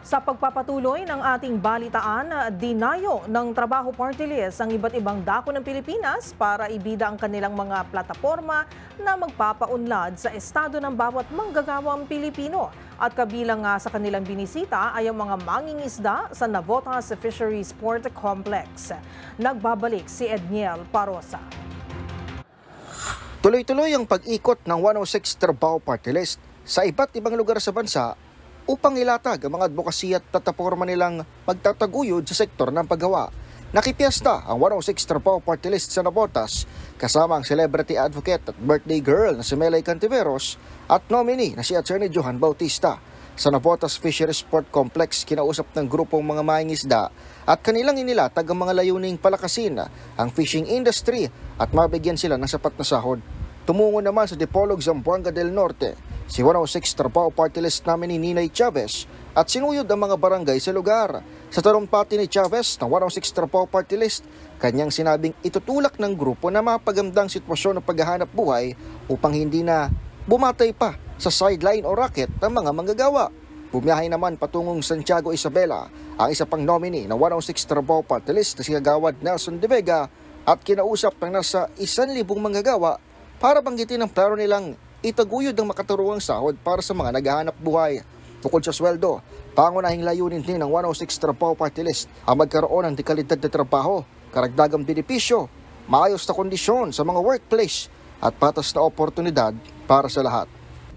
Sa pagpapatuloy ng ating balitaan, dinayo ng Trabaho Party List ang iba't ibang dako ng Pilipinas para ibida ang kanilang mga plataporma na magpapaunlad sa estado ng bawat manggagawang Pilipino. At kabilang nga sa kanilang binisita ay ang mga mangingisda sa Navotas Fisheries Port Complex. Nagbabalik si Edniel Parosa. Tuloy-tuloy ang pag-ikot ng 106 Trabaho Party List sa iba't ibang lugar sa bansa upang ilatag ang mga advokasya at plataporma nilang magtataguyod sa sektor ng paggawa. Nakipiesta ang 106 Trabaho Party List sa Navotas kasama ang celebrity advocate at birthday girl na si Melay Cantiveros at nominee na si Attorney Johan Bautista. Sa Navotas Fisheries Port Complex, kinausap ng grupong mga mangingisda at kanilang inilatag ang mga layuning palakasin ang fishing industry at mabigyan sila ng sapat na sahod. Tumungo naman sa Dipolog, Zamboanga del Norte si 106 Trabaho Party List nominee Ninay Chavez at sinuyod ang mga barangay sa lugar. Sa talumpati ni Chavez ng 106 Trabaho Party List, kanyang sinabing itutulak ng grupo na mapagandang sitwasyon ng paghahanap buhay upang hindi na bumatay pa sa sideline o racket ng mga manggagawa. Bumiyahe naman patungong Santiago Isabela ang isa pang nominee ng 106 Trabaho Party List na si Kagawad Nelson De Vega at kinausap ng nasa 1,000 manggagawa para banggitin ang plano nilang itaguyod ang makaturuang sahod para sa mga naghahanap buhay. Bukod sa sweldo, pangunahing layunin din ng 106 Trabaho Party List ang magkaroon ng dekalidad na trabaho, karagdagang benepisyo, maayos na kondisyon sa mga workplace at patas na oportunidad para sa lahat.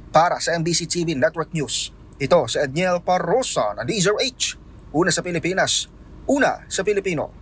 Para sa MBC TV Network News, ito si Edniel Parosa ng DZRH. Una sa Pilipinas, una sa Pilipino.